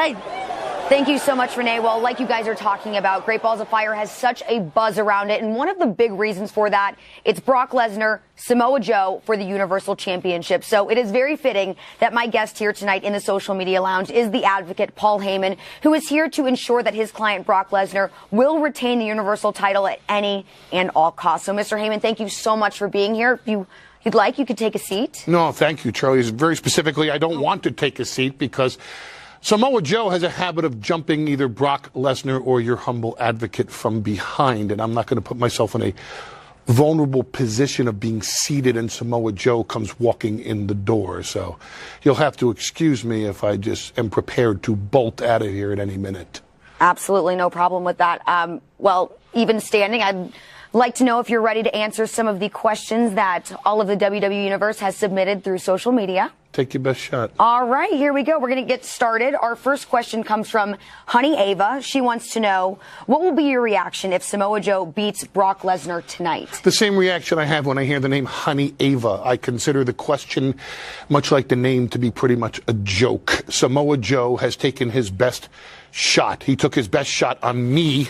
Hey. Thank you so much, Renee. Well, like you guys are talking about, Great Balls of Fire has such a buzz around it. And one of the big reasons for that, it's Brock Lesnar, Samoa Joe for the Universal Championship. So it is very fitting that my guest here tonight in the social media lounge is the advocate, Paul Heyman, who is here to ensure that his client, Brock Lesnar, will retain the Universal title at any and all costs. So, Mr. Heyman, thank you so much for being here. If you'd like, you could take a seat. No, thank you, Charlie. Very specifically, I don't want to take a seat because Samoa Joe has a habit of jumping either Brock Lesnar or your humble advocate from behind, and I'm not going to put myself in a vulnerable position of being seated and Samoa Joe comes walking in the door. So you'll have to excuse me if I just am prepared to bolt out of here at any minute. Absolutely no problem with that. Well, even standing, I'd like to know if you're ready to answer some of the questions that all of the WWE Universe has submitted through social media. Take your best shot. All right, here we go. We're going to get started. Our first question comes from Honey Ava. She wants to know, what will be your reaction if Samoa Joe beats Brock Lesnar tonight? The same reaction I have when I hear the name Honey Ava. I consider the question, much like the name, to be pretty much a joke. Samoa Joe has taken his best shot. He took his best shot on me,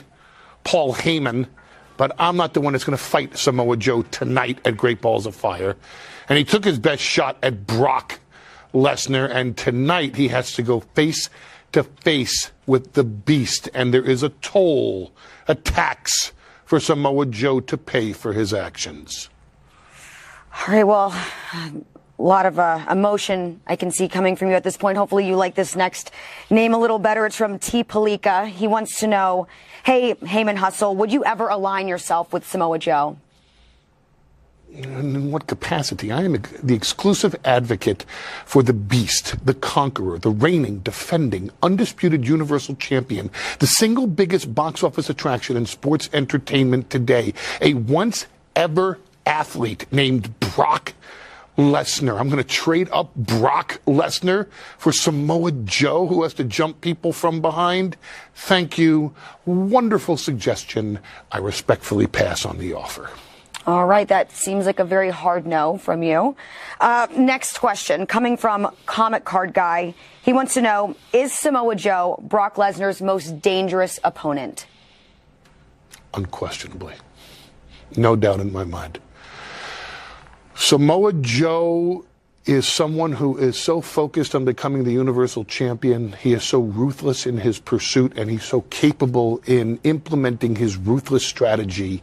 Paul Heyman, but I'm not the one that's going to fight Samoa Joe tonight at Great Balls of Fire. And he took his best shot at Brock Lesnar, and tonight he has to go face to face with the Beast, and there is a toll, a tax for Samoa Joe to pay for his actions. All right, well, a lot of emotion I can see coming from you at this point. Hopefully you like this next name a little better. It's from T. Palika. He wants to know, hey, Heyman Hustle, would you ever align yourself with Samoa Joe? In what capacity? I am the exclusive advocate for the Beast, the Conqueror, the reigning, defending, undisputed Universal Champion, the single biggest box office attraction in sports entertainment today, a once-ever athlete named Brock Lesnar. I'm going to trade up Brock Lesnar for Samoa Joe, who has to jump people from behind. Thank you. Wonderful suggestion. I respectfully pass on the offer. All right, that seems like a very hard no from you. Next question, coming from Comic Card Guy. He wants to know, is Samoa Joe Brock Lesnar's most dangerous opponent? Unquestionably. No doubt in my mind. Samoa Joe is someone who is so focused on becoming the Universal Champion. He is so ruthless in his pursuit, and he's so capable in implementing his ruthless strategy.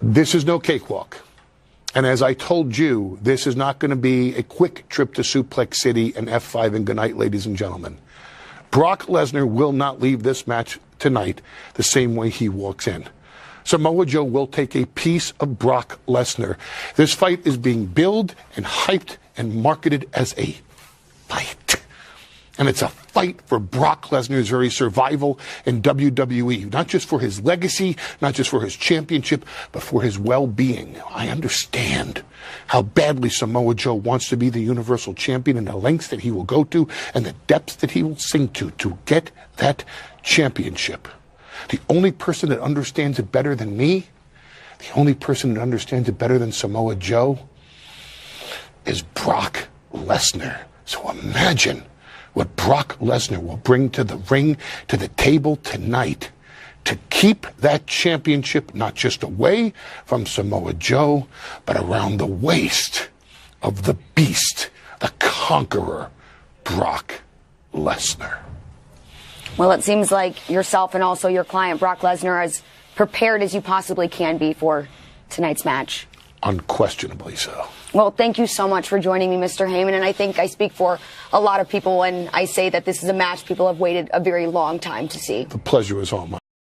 This is no cakewalk. And as I told you, this is not going to be a quick trip to Suplex City and F5 and good night, ladies and gentlemen. Brock Lesnar will not leave this match tonight the same way he walks in. Samoa Joe will take a piece of Brock Lesnar. This fight is being billed and hyped and marketed as a fight. And it's a fight for Brock Lesnar's very survival in WWE. Not just for his legacy, not just for his championship, but for his well-being. I understand how badly Samoa Joe wants to be the Universal Champion and the lengths that he will go to and the depths that he will sink to get that championship. The only person that understands it better than me, the only person that understands it better than Samoa Joe, is Brock Lesnar. So imagine what Brock Lesnar will bring to the ring, to the table tonight, to keep that championship not just away from Samoa Joe, but around the waist of the Beast, the Conqueror, Brock Lesnar. Well, it seems like yourself and also your client, Brock Lesnar, are as prepared as you possibly can be for tonight's match. Unquestionably so. Well, thank you so much for joining me, Mr. Heyman. And I think I speak for a lot of people when I say that this is a match people have waited a very long time to see. The pleasure is all mine.